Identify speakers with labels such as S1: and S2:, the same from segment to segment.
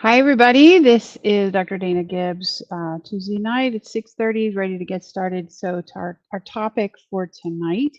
S1: Hi, everybody. This is Dr. Dana Gibbs. Tuesday night at 6:30, ready to get started. So, our topic for tonight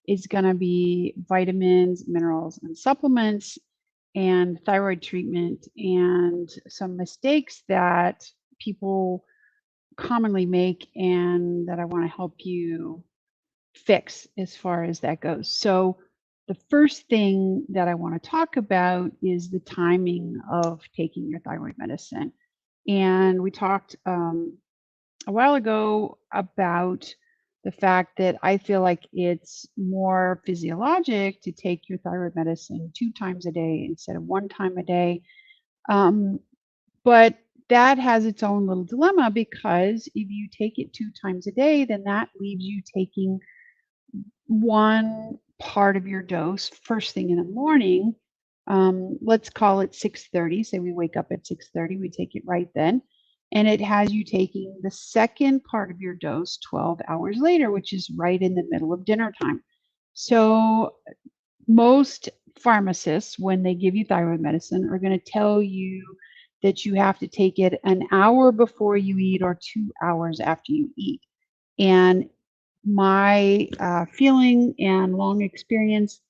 S1: is going to be vitamins, minerals, and supplements, and thyroid treatment, and some mistakes that people commonly make, and that I want to help you fix as far as that goes. So, the first thing that I want to talk about is the timing of taking your thyroid medicine. And we talked a while ago about the fact that I feel like it's more physiologic to take your thyroid medicine 2 times a day instead of 1 time a day. Um, but that has its own little dilemma because if you take it 2 times a day, then that leaves you taking one part of your dose first thing in the morning. Let's call it 6:30. Say we wake up at 6:30, we take it right then. And it has you taking the second part of your dose 12 hours later, which is right in the middle of dinner time. So most pharmacists, when they give you thyroid medicine, are going to tell you that you have to take it an hour before you eat or 2 hours after you eat. And my feeling and long experience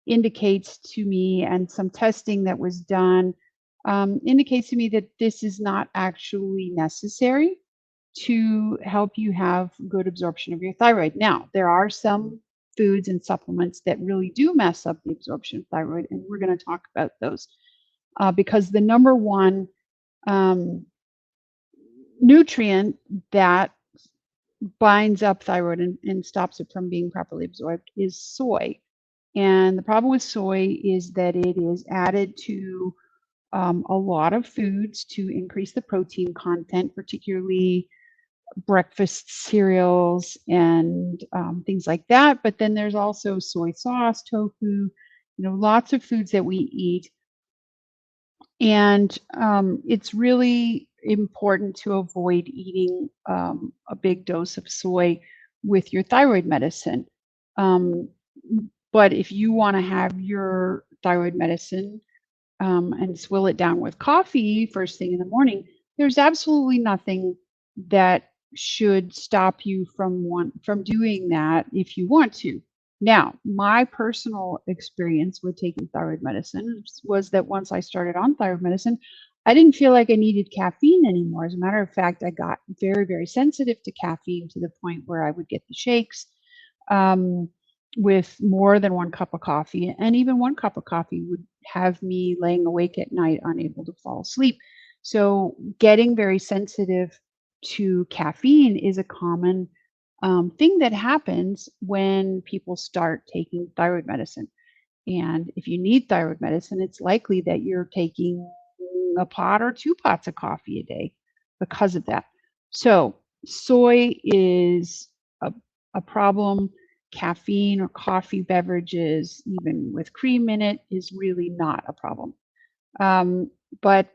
S1: indicates to me, and some testing that was done indicates to me that this is not actually necessary to help you have good absorption of your thyroid. Now, there are some foods and supplements that really do mess up the absorption of thyroid, and we're going to talk about those because the number one um, nutrient that binds up thyroid and stops it from being properly absorbed is soy. And the problem with soy is that it is added to a lot of foods to increase the protein content, particularly breakfast cereals and things like that. But then there's also soy sauce, tofu, lots of foods that we eat. And it's really important to avoid eating a big dose of soy with your thyroid medicine. Um, but if you want to have your thyroid medicine and swill it down with coffee first thing in the morning, there's absolutely nothing that should stop you from doing that if you want to. Now, my personal experience with taking thyroid medicine was that once I started on thyroid medicine, I didn't feel like I needed caffeine anymore. As a matter of fact, I got very, very sensitive to caffeine to the point where I would get the shakes. Um, with more than 1 cup of coffee, and even 1 cup of coffee would have me laying awake at night, unable to fall asleep. So, getting very sensitive to caffeine is a common thing that happens when people start taking thyroid medicine. And if you need thyroid medicine, it's likely that you're taking a pot or 2 pots of coffee a day because of that. So, soy is a problem. Caffeine or coffee beverages, even with cream in it, is really not a problem. But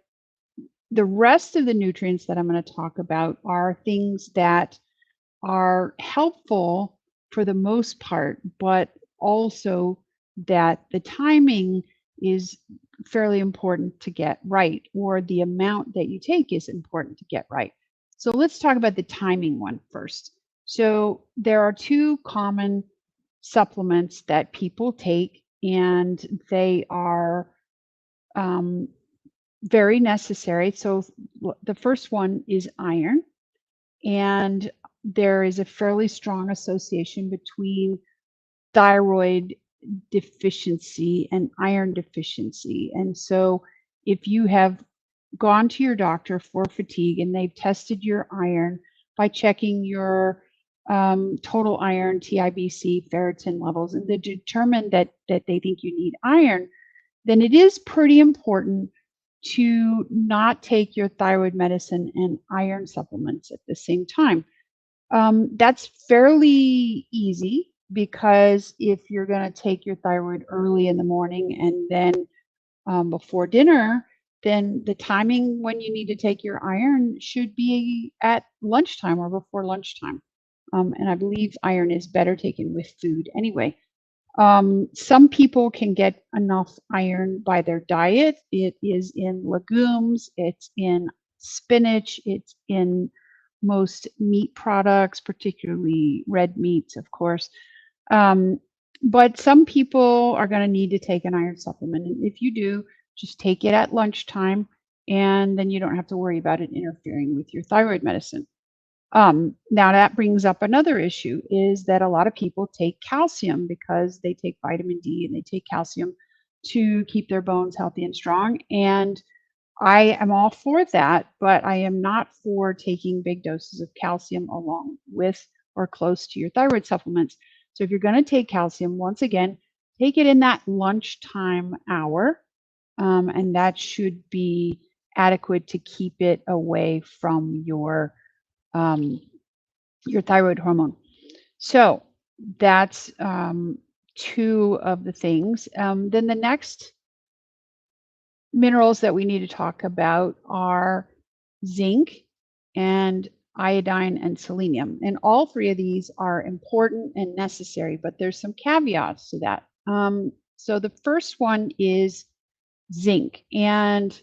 S1: the rest of the nutrients that I'm going to talk about are things that are helpful for the most part, but also that the timing is fairly important to get right, or the amount that you take is important to get right. So let's talk about the timing one first. So there are two common supplements that people take, and they are um, very necessary. So the first one is iron, and there is a fairly strong association between thyroid deficiency and iron deficiency. And so, if you have gone to your doctor for fatigue and they've tested your iron by checking your total iron, TIBC, ferritin levels, and they determine that they think you need iron, then it is pretty important to not take your thyroid medicine and iron supplements at the same time. That's fairly easy because if you're going to take your thyroid early in the morning and then before dinner, then the timing when you need to take your iron should be at lunchtime or before lunchtime. And I believe iron is better taken with food anyway. Some people can get enough iron by their diet. It is in legumes, it's in spinach, it's in most meat products, particularly red meats, of course. Um, but some people are going to need to take an iron supplement. And if you do, just take it at lunchtime, and then you don't have to worry about it interfering with your thyroid medicine. Now that brings up another issue is that a lot of people take calcium because they take vitamin D and they take calcium to keep their bones healthy and strong. And I am all for that, but I am not for taking big doses of calcium along with or close to your thyroid supplements. So if you're going to take calcium, once again, take it in that lunchtime hour, and that should be adequate to keep it away from um, your thyroid hormone. So that's two of the things. Then the next minerals that we need to talk about are zinc and iodine and selenium. And all three of these are important and necessary, but there's some caveats to that. So the first one is zinc. And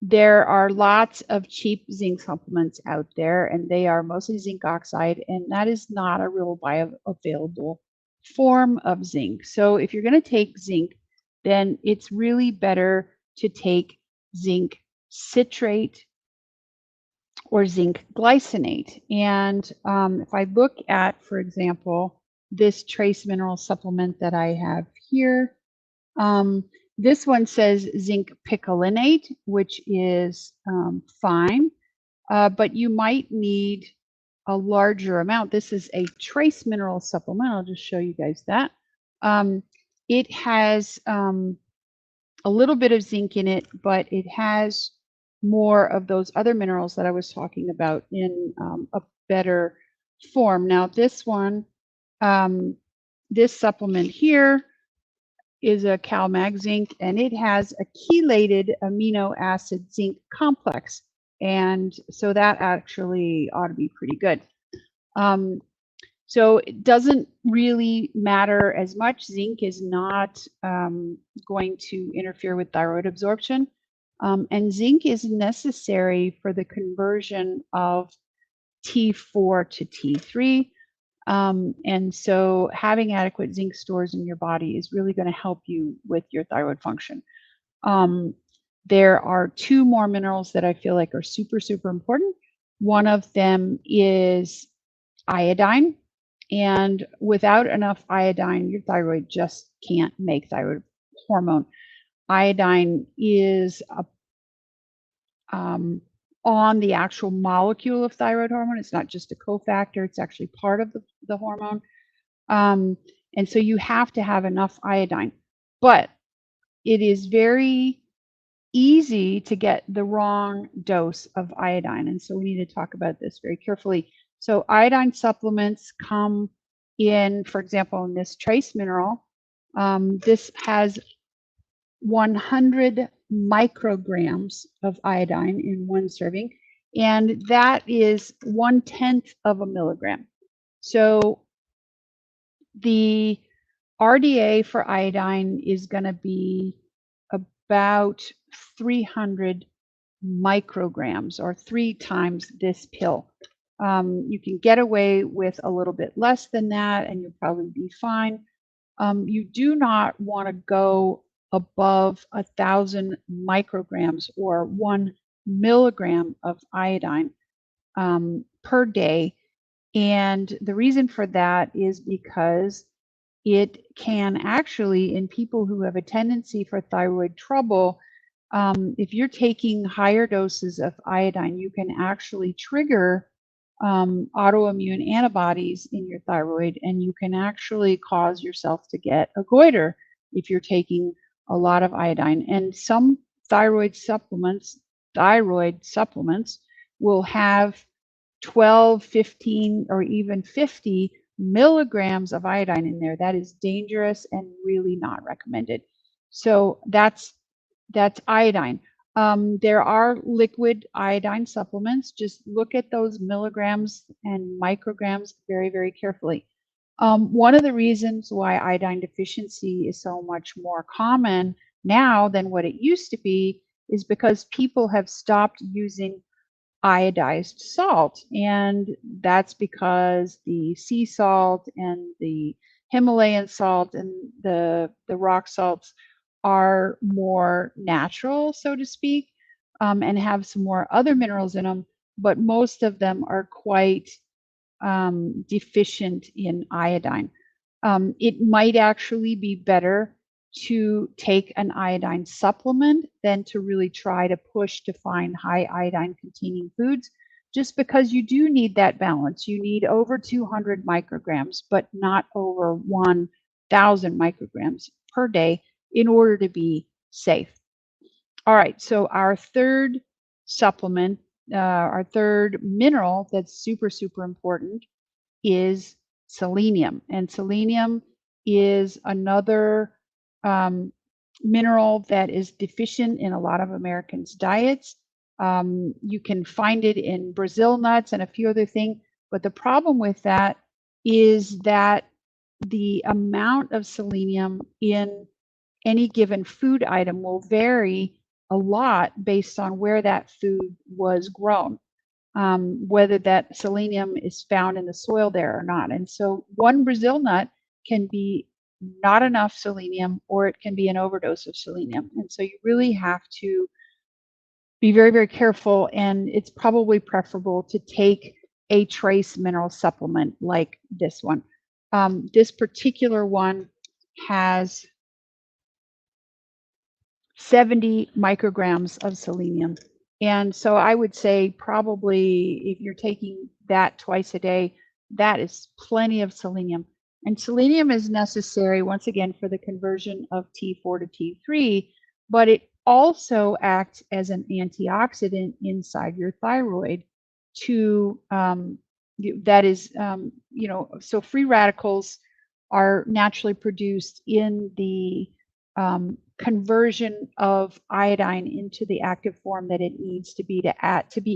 S1: there are lots of cheap zinc supplements out there, and they are mostly zinc oxide, and that is not a real bioavailable form of zinc. So if you're going to take zinc, then it's really better to take zinc citrate or zinc glycinate. And if I look at, for example, this trace mineral supplement that I have here, this one says zinc picolinate, which is fine, but you might need a larger amount. This is a trace mineral supplement. I'll just show you guys that. It has a little bit of zinc in it, but it has more of those other minerals that I was talking about in a better form. Now, this one, this supplement here, is a CalMag zinc, and it has a chelated amino acid zinc complex. And so that actually ought to be pretty good. So it doesn't really matter as much. Zinc is not going to interfere with thyroid absorption. And zinc is necessary for the conversion of T4 to T3. And so having adequate zinc stores in your body is really going to help you with your thyroid function. There are two more minerals that I feel like are super, super important. One of them is iodine. And without enough iodine, your thyroid just can't make thyroid hormone. Iodine is on the actual molecule of thyroid hormone. It's not just a cofactor, it's actually part of the hormone. And so you have to have enough iodine. But it is very easy to get the wrong dose of iodine. And so we need to talk about this very carefully. So iodine supplements come in, for example, in this trace mineral, this has 100 micrograms of iodine in one serving, and that is 1/10 of a milligram. So the RDA for iodine is going to be about 300 micrograms, or 3 times this pill. You can get away with a little bit less than that, and you'll probably be fine. You do not want to go above 1,000 micrograms or 1 milligram of iodine per day. And the reason for that is because it can actually, in people who have a tendency for thyroid trouble, if you're taking higher doses of iodine, you can actually trigger autoimmune antibodies in your thyroid, and you can actually cause yourself to get a goiter if you're taking a lot of iodine. And some thyroid supplements will have 12, 15, or even 50 milligrams of iodine in there. That is dangerous and really not recommended. So that's iodine. There are liquid iodine supplements. Just look at those milligrams and micrograms very, very carefully. One of the reasons why iodine deficiency is so much more common now than what it used to be is because people have stopped using iodized salt. And that's because the sea salt and the Himalayan salt and the rock salts are more natural, so to speak, and have some more other minerals in them. But most of them are quite deficient in iodine. It might actually be better to take an iodine supplement than to really try to push to find high iodine containing foods, just because you do need that balance. You need over 200 micrograms, but not over 1,000 micrograms per day in order to be safe. All right, so our third supplement, our third mineral that's super, super important is selenium. And selenium is another mineral that is deficient in a lot of Americans' diets. You can find it in Brazil nuts and a few other things. But the problem with that is that the amount of selenium in any given food item will vary a lot based on where that food was grown, whether that selenium is found in the soil there or not. And so one Brazil nut can be not enough selenium, or it can be an overdose of selenium. And so you really have to be very, very careful. And it's probably preferable to take a trace mineral supplement like this one. This particular one has 70 micrograms of selenium. And so I would say probably if you're taking that twice a day, that is plenty of selenium. And selenium is necessary, once again, for the conversion of T4 to T3, but it also acts as an antioxidant inside your thyroid to, that is, so free radicals are naturally produced in the conversion of iodine into the active form that it needs to be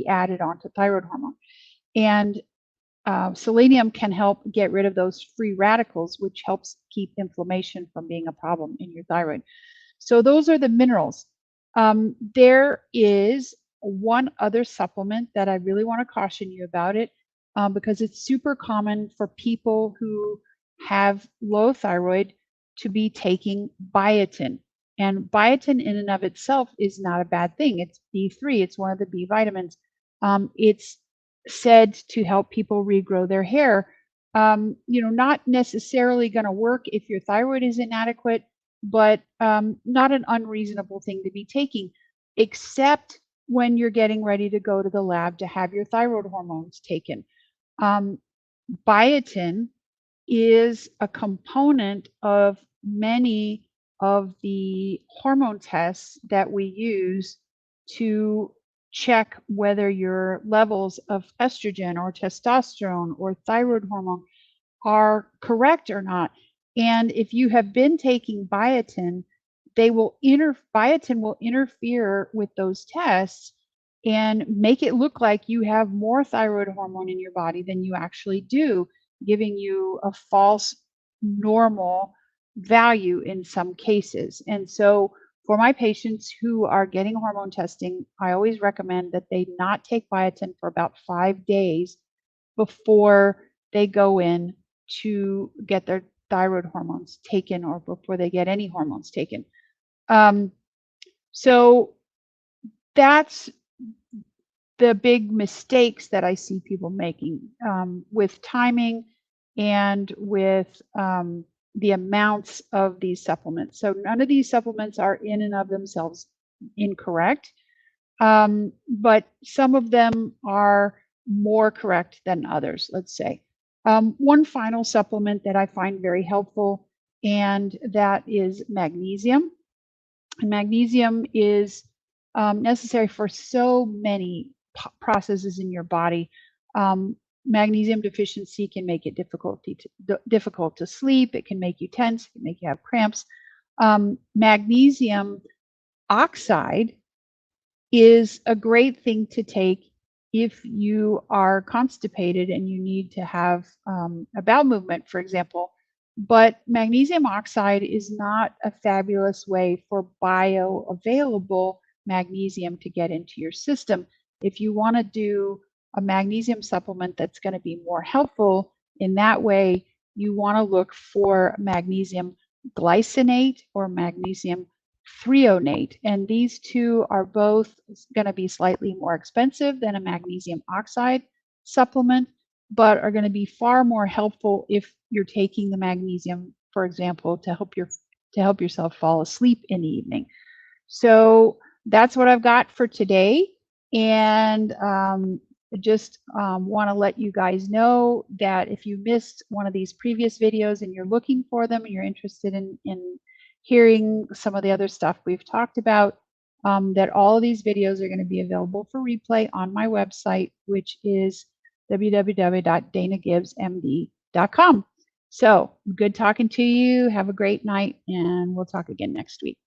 S1: added onto thyroid hormone. And selenium can help get rid of those free radicals, which helps keep inflammation from being a problem in your thyroid. So those are the minerals. There is one other supplement that I really want to caution you about it, because it's super common for people who have low thyroid to be taking biotin. And biotin in and of itself is not a bad thing. It's B3. It's one of the B vitamins. It's said to help people regrow their hair. Not necessarily going to work if your thyroid is inadequate, but not an unreasonable thing to be taking, except when you're getting ready to go to the lab to have your thyroid hormones taken. Biotin is a component of many of the hormone tests that we use to check whether your levels of estrogen or testosterone or thyroid hormone are correct or not. And if you have been taking biotin, biotin will interfere with those tests and make it look like you have more thyroid hormone in your body than you actually do, giving you a false normal value in some cases. And so for my patients who are getting hormone testing, I always recommend that they not take biotin for about 5 days before they go in to get their thyroid hormones taken, or before they get any hormones taken. So that's the big mistakes that I see people making with timing and with the amounts of these supplements. So none of these supplements are in and of themselves incorrect, but some of them are more correct than others, let's say. One final supplement that I find very helpful, and that is magnesium. And magnesium is necessary for so many processes in your body. Magnesium deficiency can make it difficult to sleep. It can make you tense. It can make you have cramps. Magnesium oxide is a great thing to take if you are constipated and you need to have a bowel movement, for example. But magnesium oxide is not a fabulous way for bioavailable magnesium to get into your system. If you want to do a magnesium supplement that's going to be more helpful in that way, you want to look for magnesium glycinate or magnesium threonate. And these two are both going to be slightly more expensive than a magnesium oxide supplement, but are going to be far more helpful if you're taking the magnesium, for example, to help yourself fall asleep in the evening. So that's what I've got for today. And just want to let you guys know that if you missed one of these previous videos and you're looking for them and you're interested in hearing some of the other stuff we've talked about, that all of these videos are going to be available for replay on my website, which is www.danagibbsmd.com. So good talking to you. Have a great night, and we'll talk again next week.